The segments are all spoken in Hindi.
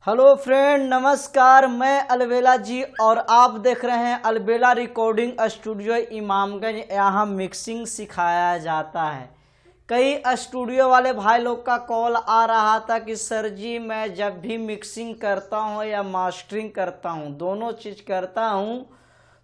हेलो फ्रेंड, नमस्कार। मैं अलबेला जी और आप देख रहे हैं अलबेला रिकॉर्डिंग स्टूडियो इमामगंज। यहाँ मिक्सिंग सिखाया जाता है। कई स्टूडियो वाले भाई लोग का कॉल आ रहा था कि सर जी मैं जब भी मिक्सिंग करता हूँ या मास्टरिंग करता हूँ, दोनों चीज़ करता हूँ,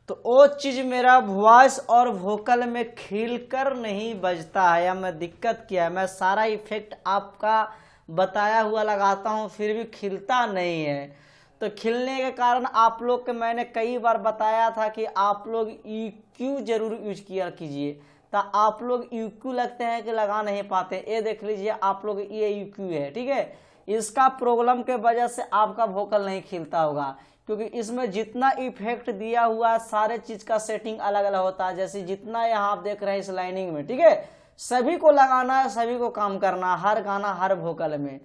तो वो चीज़ मेरा वॉइस और वोकल में खिल कर नहीं बजता है या मैं दिक्कत क्या है। मैं सारा इफेक्ट आपका बताया हुआ लगाता हूँ फिर भी खिलता नहीं है। तो खिलने के कारण आप लोग के मैंने कई बार बताया था कि आप लोग EQ जरूर यूज किया कीजिए। तो आप लोग EQ लगते हैं कि लगा नहीं पाते। ये देख लीजिए, आप लोग ये EQ है, ठीक है। इसका प्रॉब्लम के वजह से आपका वोकल नहीं खिलता होगा, क्योंकि इसमें जितना इफेक्ट दिया हुआ है सारे चीज का सेटिंग अलग अलग होता है। जैसे जितना यहाँ आप देख रहे हैं इस लाइनिंग में, ठीक है, सभी को लगाना है, सभी को काम करना है, हर गाना हर वोकल में।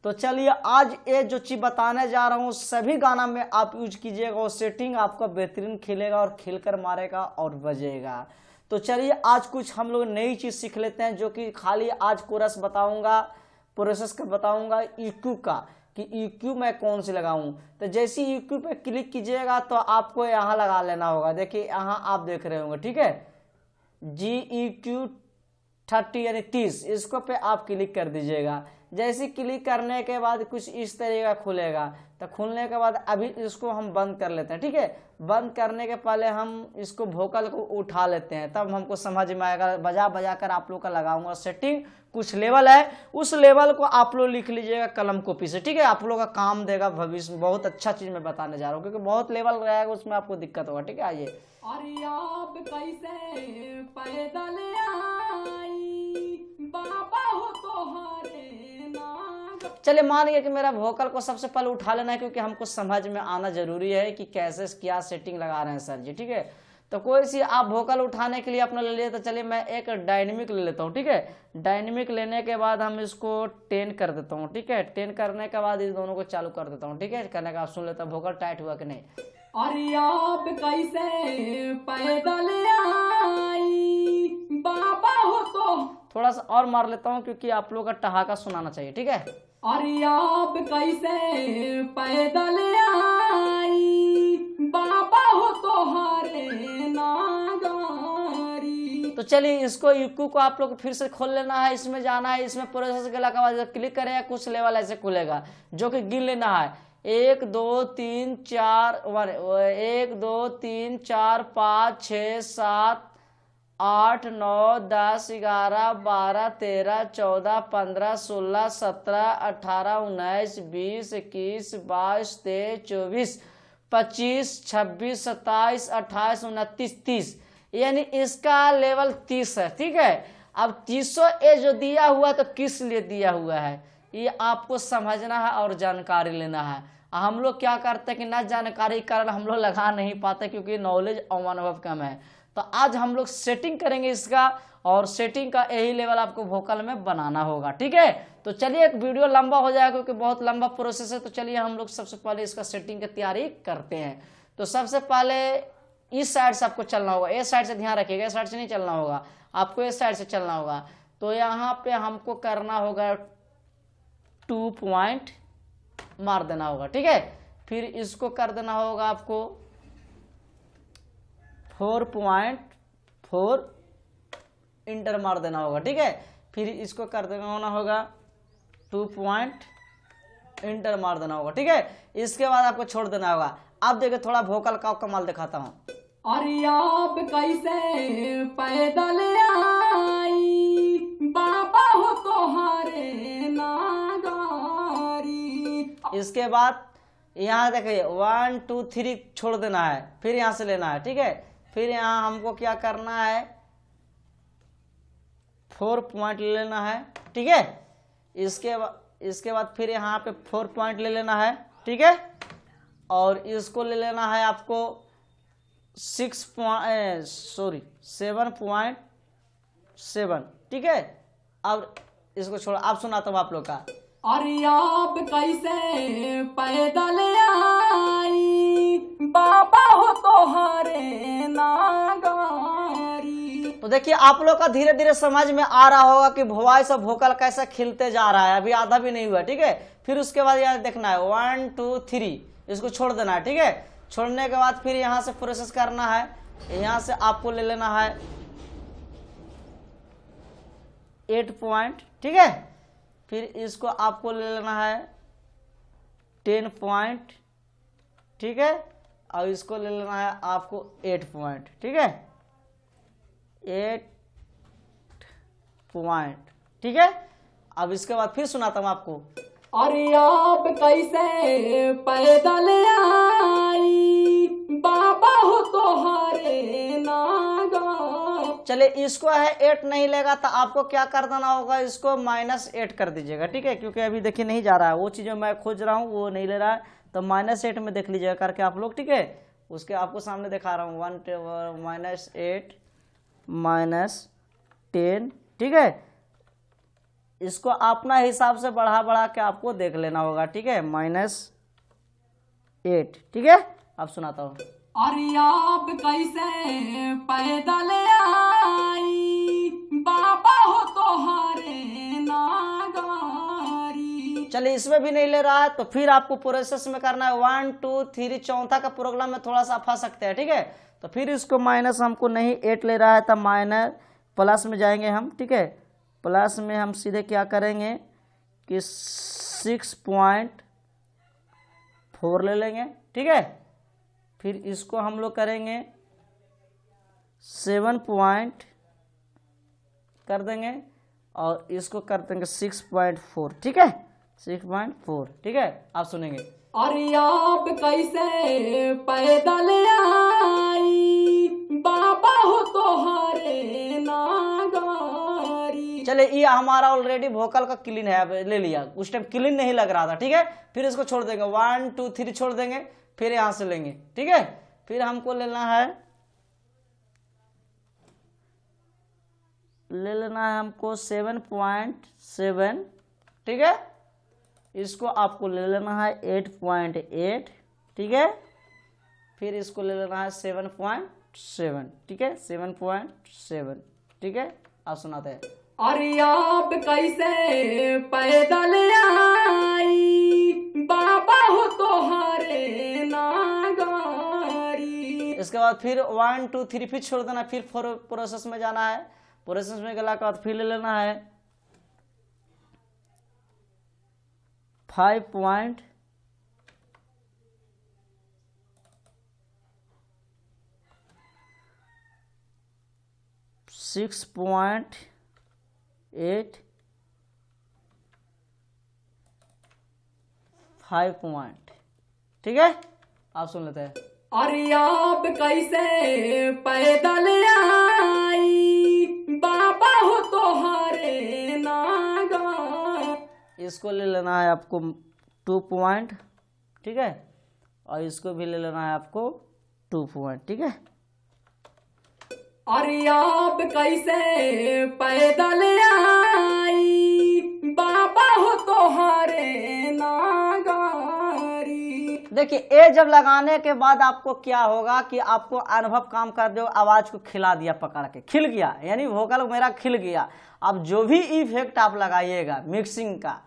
तो चलिए आज ये जो चीज बताने जा रहा हूँ सभी गाना में आप यूज कीजिएगा और सेटिंग आपका बेहतरीन खिलेगा और खिलकर मारेगा और बजेगा। तो चलिए आज कुछ हम लोग नई चीज सीख लेते हैं, जो कि खाली आज कोरस बताऊंगा, प्रोसेस का बताऊंगा EQ का कि EQ मैं कौन सी लगाऊं। तो जैसे EQ पे क्लिक कीजिएगा तो आपको यहाँ लगा लेना होगा। देखिए यहाँ आप देख रहे होंगे, ठीक है, GEQ 30 यानी 30, इसको पे आप क्लिक कर दीजिएगा। जैसे क्लिक करने के बाद कुछ इस तरह का खुलेगा। तो खुलने के बाद अभी इसको हम बंद कर लेते हैं, ठीक है। बंद करने के पहले हम इसको वोकल को उठा लेते हैं, तब हमको समझ में आएगा। बजा बजा कर आप लोग का लगाऊंगा सेटिंग। कुछ लेवल है, उस लेवल को आप लोग लिख लीजिएगा कलम कॉपी से, ठीक है। आप लोग का काम देगा भविष्य में। बहुत अच्छा चीज मैं बताने जा रहा हूँ, क्योंकि बहुत लेवल रहेगा उसमें आपको दिक्कत होगा, ठीक है। आइए। अरे आप कैसे पैदल आई बाबा हो तोहारे नाग। चलिए मान गया कि मेरा वोकल को सबसे पहले उठा लेना है, क्योंकि हमको समझ में आना जरूरी है कि कैसे क्या सेटिंग लगा रहे हैं सर जी, ठीक है। तो कोई सी आप वोकल उठाने के लिए अपना ले लिए। तो चलिए मैं एक डायनेमिक ले लेता हूँ, ठीक है। डायनेमिक लेने के बाद हम इसको 10 कर देता हूँ, ठीक है। 10 करने के बाद इस दोनों को चालू कर देता हूँ, ठीक है। करने का आप सुन लेता हूँ वोकल टाइट हुआ कि नहीं। अरे आप कैसे पैदल आई बाबा हो तो। थोड़ा सा और मार लेता हूँ, क्योंकि आप लोग का ठहाका सुनाना चाहिए, ठीक है। अरे आप कैसे पैदल आई बाबा हो तोहारे नागारी। तो चलिए इसको EQ को आप लोग फिर से खोल लेना है। इसमें जाना है, इसमें प्रोसेस के बाद क्लिक करेगा, कुछ लेवल ऐसे खुलेगा जो कि गिन लेना है। 1 2 3 4 1 2 3 4 5 6 7 8 9 10 11 12 13 14 15 16 17 18 19 20 21 22 23 24 25 26 27 28 29 30, यानी इसका लेवल 30 है, ठीक है। अब 300 ए जो दिया हुआ है तो किस लिए दिया हुआ है ये आपको समझना है और जानकारी लेना है। हम लोग क्या करते हैं कि ना जानकारी के कारण हम लोग लगा नहीं पाते, क्योंकि नॉलेज और अनुभव कम है। तो आज हम लोग सेटिंग करेंगे इसका, और सेटिंग का यही लेवल आपको वोकल में बनाना होगा, ठीक है। तो चलिए एक वीडियो लंबा हो जाएगा, क्योंकि बहुत लंबा प्रोसेस है। तो चलिए हम लोग सबसे पहले इसका सेटिंग की तैयारी करते हैं। तो सबसे पहले इस साइड से आपको चलना होगा। इस साइड से ध्यान रखिएगा, इस साइड से नहीं चलना होगा, आपको इस साइड से चलना होगा। तो यहाँ पे हमको करना होगा 2 पॉइंट मार देना होगा, ठीक है। फिर इसको कर देना होगा आपको 4.4 इंटर मार देना होगा, ठीक है। फिर इसको कर देना होगा 2 पॉइंट इंटर मार देना होगा, ठीक है। इसके बाद आपको छोड़ देना होगा। अब देखिए थोड़ा वोकल का कमाल दिखाता हूँ। अरे आप कैसे पैदल आई बाबा हो तोहारे नागारी। इसके बाद यहाँ देखिए 1 2 3 छोड़ देना है, फिर यहाँ से लेना है, ठीक है। फिर यहाँ हमको क्या करना है, 4 पॉइंट ले लेना है, ठीक है। इसके बाद फिर यहाँ पे 4 पॉइंट ले लेना है, ठीक है। और इसको ले लेना है आपको 7.7, ठीक है। अब इसको छोड़, आप सुनाता हूँ आप लोग का। अरे आप कैसे पैदल आई बाबा हो तोहारे नागारी। तो देखिए आप लोग का धीरे धीरे समझ में आ रहा होगा कि वॉइस और वोकल कैसे खिलते जा रहा है, अभी आधा भी नहीं हुआ, ठीक है। फिर उसके बाद यहाँ देखना है 1 2 3, इसको छोड़ देना है, ठीक है। छोड़ने के बाद फिर यहाँ से प्रोसेस करना है, यहाँ से आपको ले लेना है 8 पॉइंट, ठीक है। फिर इसको आपको ले लेना है 10 पॉइंट, ठीक है। और इसको ले लेना है आपको 8 पॉइंट, ठीक है, 8 पॉइंट, ठीक है। अब इसके बाद फिर सुनाता हूं आपको। अरे आप कैसे पैदल आई, बाबा हो तोहारे नागा। चले इसको है 8 नहीं लेगा तो आपको क्या कर देना होगा, इसको -8 कर दीजिएगा, ठीक है। क्योंकि अभी देखिए नहीं जा रहा है, वो चीज़ें मैं खोज रहा हूँ वो नहीं ले रहा है, तो -8 में देख लीजिएगा करके आप लोग, ठीक है। उसके आपको सामने दिखा रहा हूँ 1 -8 -10, ठीक है। इसको अपना हिसाब से बढ़ा बढ़ा के आपको देख लेना होगा, ठीक है, -8, ठीक है। अब सुनाता हूँ। अरे आप कैसे पैदल आई, बाबा हो तोहारे नागारी। चलिए इसमें भी नहीं ले रहा है तो फिर आपको प्रोसेस में करना है 1 2 3, चौथा का प्रोग्राम में थोड़ा सा फंस सकते हैं, ठीक है। तो फिर इसको माइनस हमको नहीं 8 ले रहा है तो माइनस प्लस में जाएंगे हम, ठीक है। प्लस में हम सीधे क्या करेंगे कि 6.4 ले लेंगे, ठीक है। फिर इसको हम लोग करेंगे 7 पॉइंट कर देंगे और इसको कर देंगे 6.4, ठीक है, 6.4, ठीक है। आप सुनेंगे। अरे आप कैसे पैदल आई, बाबा हो तोहारे नागारी। चले ये हमारा ऑलरेडी वोकल का क्लीन है, अब ले लिया, उस टाइम क्लीन नहीं लग रहा था, ठीक है। फिर इसको छोड़ देंगे 1 2 3 छोड़ देंगे, फिर यहां से लेंगे, ठीक है। फिर हमको लेना है हमको 7.7, ठीक है। इसको आपको ले लेना है 8.8, ठीक है। फिर इसको ले लेना है 7.7, ठीक है, 7.7, ठीक है। आप सुनाते हैं। अरे आप कैसे पैदल आई, बाबा हो तोहारे नागारी। इसके बाद फिर 1 2 3 फिर छोड़ देना, फिर प्रोसेस में जाना है। प्रोसेस में गला के बाद फिर ले लेना है 5.6 6.8 5 पॉइंट, ठीक है। आप सुन लेते हैं। अरे आप कैसे पैदल आई, बाबा हो तोहारे नागा। इसको ले लेना है आपको 2 पॉइंट, ठीक है। और इसको भी ले लेना है आपको 2 पॉइंट, ठीक है। अरे आप कैसे पैदल आई, बाबा हो तोहारे नागारी। देखिए ए जब लगाने के बाद आपको क्या होगा कि आपको अनुभव काम कर दो, आवाज को खिला दिया, पकड़ के खिल गया, यानी वोकल मेरा खिल गया। अब जो भी इफेक्ट आप लगाइएगा मिक्सिंग का,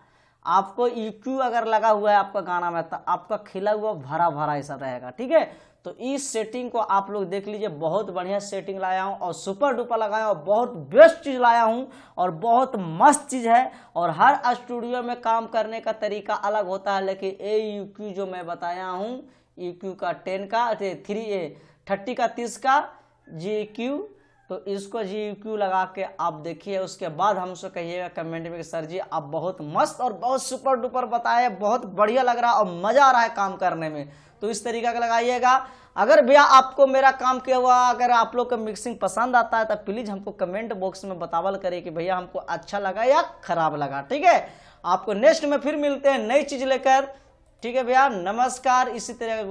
आपको EQ अगर लगा हुआ है आपका गाना में तो आपका खिला हुआ भरा भरा ऐसा रहेगा, ठीक है। तो इस सेटिंग को आप लोग देख लीजिए, बहुत बढ़िया सेटिंग लाया हूं और सुपर डुपर लगाया हूं, बहुत बेस्ट चीज लाया हूं और बहुत मस्त चीज है। और हर स्टूडियो में काम करने का तरीका अलग होता है, लेकिन EQ जो मैं बताया हूं, EQ का 10 का 30 का 30 का GEQ, तो इसको GEQ लगा के आप देखिए। उसके बाद हमसे कहिएगा कमेंट में कि सर जी आप बहुत मस्त और बहुत सुपर डुपर बताए, बहुत बढ़िया लग रहा और मजा आ रहा है काम करने में। तो इस तरीका का लगाइएगा। अगर भैया आपको मेरा काम किया हुआ, अगर आप लोग का मिक्सिंग पसंद आता है तो प्लीज हमको कमेंट बॉक्स में बतावल करिए कि भैया हमको अच्छा लगा या खराब लगा, ठीक है। आपको नेक्स्ट में फिर मिलते हैं नई चीज लेकर, ठीक है भैया। नमस्कार। इसी तरह